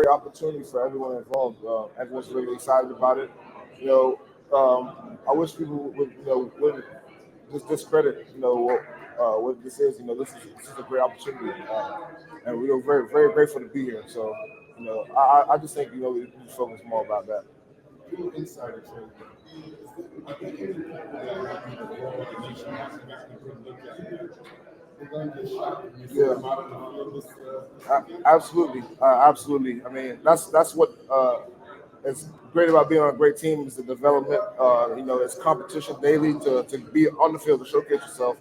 great opportunity for everyone involved. Everyone's really excited about it. You know, I wish people would, wouldn't just discredit, what this is. This is a great opportunity, and we are very, very grateful to be here. So, I just think, we need to focus more about that. Insider trade. I think any player that might be the role organization has to actually look at. We're going to get shot when you see Yeah. them out on the field. Absolutely, absolutely. I mean, that's what is great about being on a great team is the development. It's competition daily to be on the field to showcase yourself,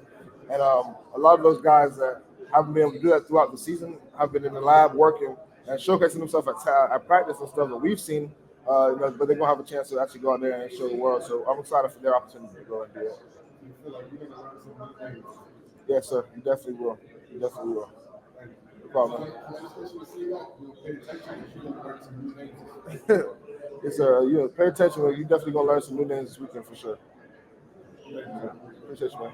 and a lot of those guys that haven't been able to do that throughout the season have been in the lab working and showcasing themselves at practice and stuff that we've seen. But they're gonna have a chance to actually go out there and show the world. So I'm excited for their opportunity to go and do it. You feel like you're going to learn some new things. Yes, sir. You definitely will. You definitely will. No problem. Especially to see that, you'll pay attention because you're going to learn some new names. Yes, sir. Pay attention. You definitely gonna learn some new names this weekend for sure. Appreciate you, man.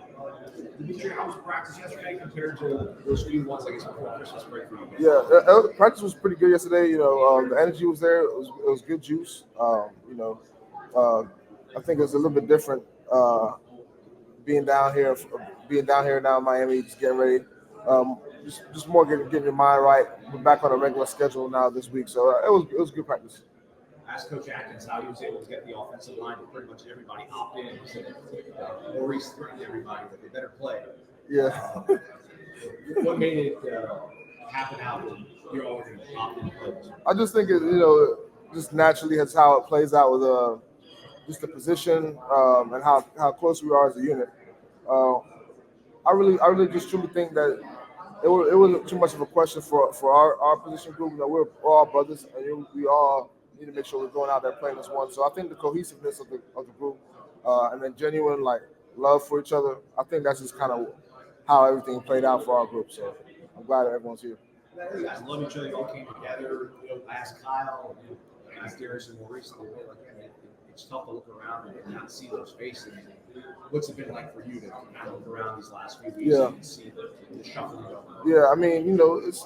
D'Mitri, how was practice yesterday compared to those few ones, I guess, before Christmas break for you guys? Yeah, practice was pretty good yesterday. The energy was there. It was good juice. I think it's a little bit different being down here, now in Miami, just getting ready. Just more getting your mind right. We're back on a regular schedule now this week, so it was good practice. Asked Coach Atkins how he was able to get the offensive line to pretty much everybody opt in. He said Maurice threatened everybody that they better play. Yeah. What made it happen out when you're all going to opt in players? I just think just naturally that's how it plays out with just the position and how close we are as a unit. Uh, I really just truly think that it wasn't too much of a question for our position group. We're all brothers, and we all need to make sure we're going out there playing as one. So I think the cohesiveness of the group and then genuine love for each other. I think that's just kind of how everything played out for our group. So I'm glad that everyone's here. You guys love each other. You all came together. I asked Kyle, I asked Darius and Maurice. It's tough to look around and not see those faces. What's it been like for you to kind of look around these last few weeks and see the shuffling going on? Yeah, I mean, it's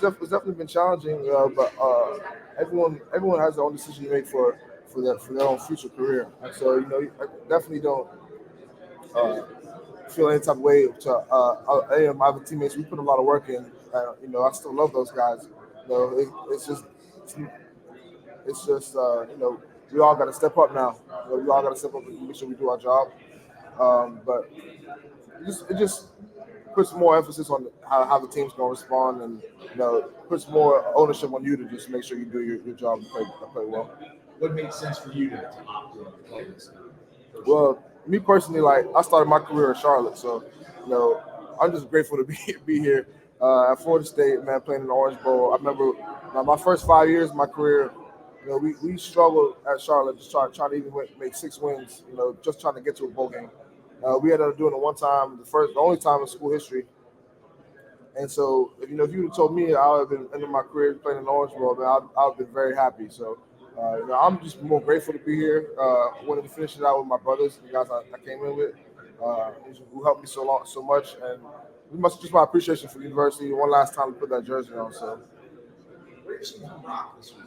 definitely been challenging, but everyone has their own decision to make for their own future career, and so I definitely don't feel any type of way to any of my other teammates. We put a lot of work in. I still love those guys. It's just we all got to step up now. We all got to step up and make sure we do our job. But it just puts more emphasis on how the team's going to respond, and puts more ownership on you to just make sure you do your job and play well. What made sense for you to opt in and play this game? Well, me personally, I started my career in Charlotte, so I'm just grateful to be here at Florida State, man, playing in the Orange Bowl. I remember my first 5 years of my career. We struggled at Charlotte, just trying to even make 6 wins. Just trying to get to a bowl game. We ended up doing it one time, the only time in school history. And so, if you'd have told me I would have been ending my career playing in the Orange Bowl, man, I'd have been very happy. So, I'm just more grateful to be here. Wanted to finish it out with my brothers, the guys I came in with, who helped me so much, and just my appreciation for the university. One last time to put that jersey on. So. Where you seen him rock this week?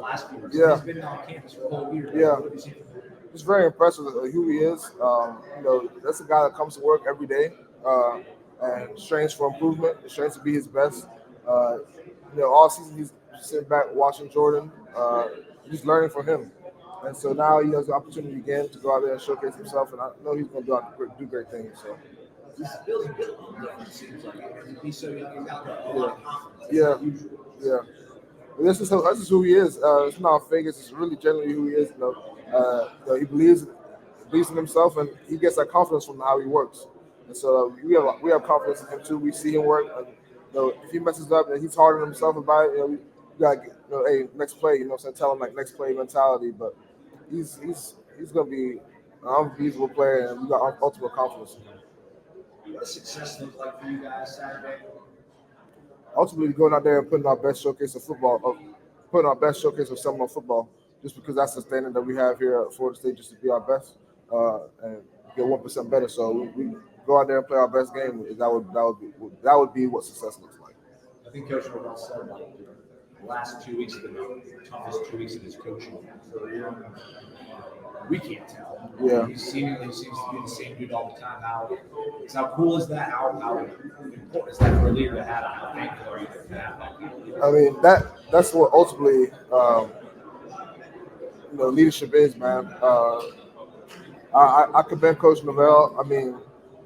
Last year. Yeah. He's been on campus for a whole year. Yeah. What have you seen from him? Just very impressed with who he is. That's a guy that comes to work every day and strains for improvement, strains to be his best. All season he's sitting back watching Jordan, just learning from him. And so now he has the opportunity again to go out there and showcase himself, and I know he's going to do great things. So. He's building different, it seems like. He's so young. He's got a lot of confidence. Yeah. This is who he is. It's not fake. It's really genuinely who he is. He believes in himself, and he gets that confidence from how he works. And so we have confidence in him too. We see him work. And, if he messes up and he's hard on himself about it, we gotta get, hey, next play. Tell him next play mentality. But he's gonna be an unbelievable player, and we got ultimate confidence in him. What does success look like for you guys Saturday? Ultimately, going out there and putting our best showcase of football, putting our best showcase of Seminole football, just because that's the standard that we have here at Florida State, just to be our best and get 1% better. So we go out there and play our best game. That would be what success looks like. I think Coach Norvell said the last 2 weeks have been the toughest 2 weeks of his coaching career. We can't tell. Yeah. He seemingly seems to be the same dude all the time. How cool is that? How important is that for a leader to have? How thankful are you to have that? I mean, that's what ultimately leadership is, man. I commend Coach Norvell. I mean,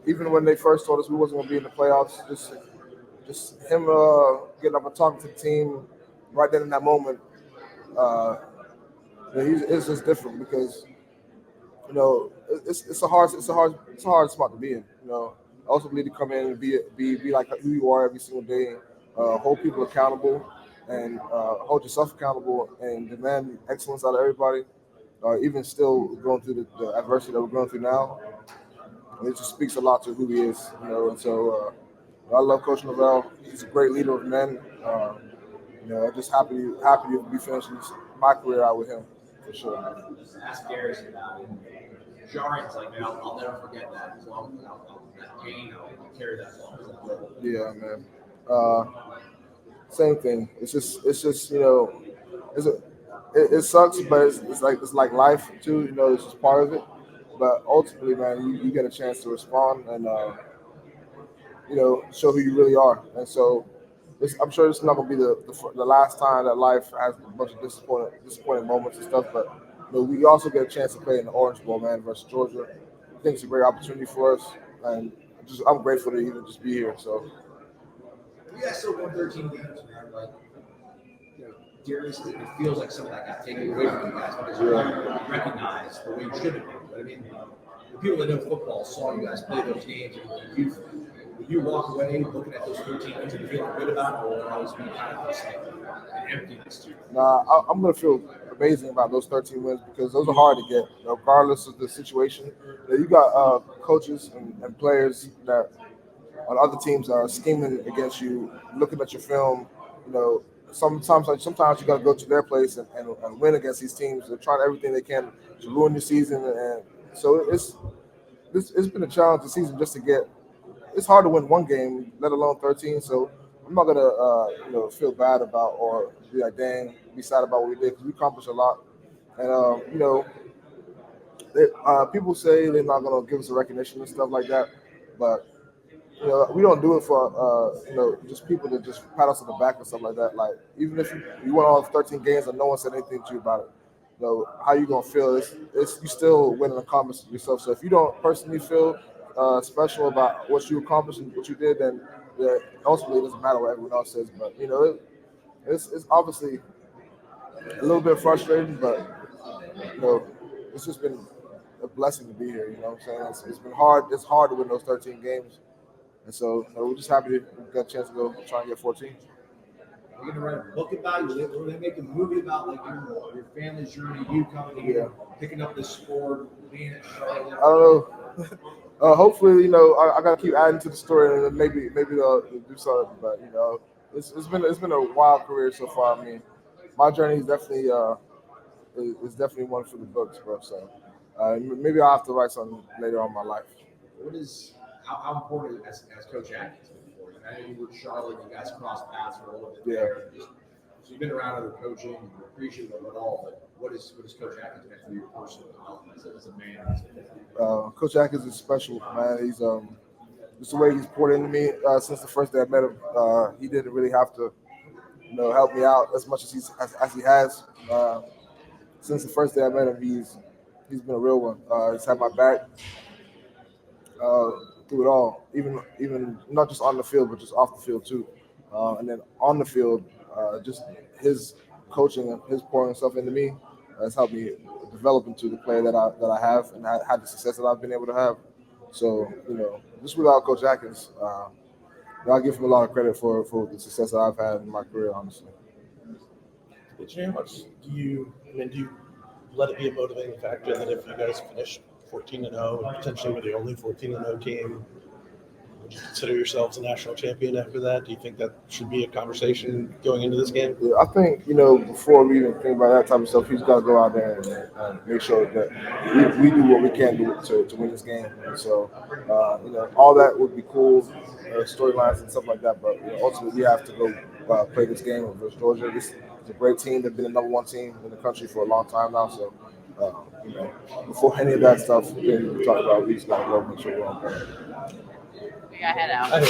even when they first told us we wasn't going to be in the playoffs, just him getting up and talking to the team right then in that moment, it's just different because it's a hard spot to be in. Ultimately to come in and be like who you are every single day, hold people accountable, and hold yourself accountable, and demand excellence out of everybody. Even still going through the adversity that we're going through now, it just speaks a lot to who he is. And so I love Coach Norvell. He's a great leader of men. I'm just happy to be finishing my career out with him for sure. Ask Darius about it. Jarring's like, man, I'll never forget that. As long as that pain, I'll carry that long. Yeah, man. Same thing. It's just it sucks, but it's like life too. It's just part of it. But ultimately, man, you get a chance to respond and show who you really are. And so I'm sure this is not gonna be the last time that life has a bunch of disappointing moments and stuff. But we also get a chance to play in the Orange Bowl, man, versus Georgia. I think it's a great opportunity for us, and I'm grateful to even just be here. So. You guys still won 13 games, man. Like, Darius, it feels like some of that got taken away from you guys because you weren't recognized the way you should have been. But I mean, the people that know football saw you guys play those games, and you walk away looking at those 13 games and feeling good about it, or will it always be kind of just like an emptiness to you? Nah, I'm gonna feel amazing about those 13 wins because those are hard to get, regardless of the situation. You got coaches and players that on other teams are scheming against you, looking at your film. Sometimes you got to go to their place and win against these teams. They're trying everything they can to ruin your season, and so it's been a challenge this season just to get. It's hard to win one game, let alone 13. So I'm not gonna feel bad about or be like, dang, be sad about what we did because we accomplished a lot. And people say they're not gonna give us a recognition and stuff like that, but we don't do it for just people to just pat us on the back and stuff like that. Like even if you won all 13 games and no one said anything to you about it, how you gonna feel? It's you still win and accomplish yourself. So if you don't personally feel special about what you accomplished and what you did, then ultimately it doesn't matter what everyone else says. But it's obviously a little bit frustrating, but it's just been a blessing to be here. You know what I'm saying? It's been hard. It's hard to win those 13 games. And so we're just happy to get a chance to go try and get 14. Are you gonna write a book about it? Or they make a movie about like your family's journey, you coming here, picking up this sport, being at Charlotte? I don't know. Hopefully, I gotta keep adding to the story, and then maybe they'll do something. But it's been a wild career so far. I mean, my journey is definitely one for the books, bro. So maybe I'll have to write something later on in my life. How important as Coach Atkins been for you? I know you were in Charlotte, you guys crossed paths for a little bit there. So you've been around other coaching, you're appreciative of it all, but what is Coach Atkins been for your personal development as a man? Coach Atkins is special, man. He's just the way he's poured into me since the first day I met him. He didn't really have to, help me out as much as he has. Since the first day I met him, he's been a real one. He's had my back. Through it all, even not just on the field, but just off the field too. And then on the field, just his coaching and his pouring himself into me has helped me develop into the player that I have and had the success that I've been able to have. So just without Coach Atkins, I give him a lot of credit for the success that I've had in my career, honestly. How much do you let it be a motivating factor that if you guys finish 14-0, potentially we're the only 14-0 team, would you consider yourselves a national champion after that? Do you think that should be a conversation going into this game? Yeah, I think, before we even think about that type of stuff, he's got to go out there and make sure that we do what we can do to win this game. And so, all that would be cool, storylines and stuff like that. But ultimately, we have to go play this game versus Georgia. This is a great team. They've been the number one team in the country for a long time now. So, you know, before any of that stuff we talk about, we just got to go make sure we're on board. We got head out. I hear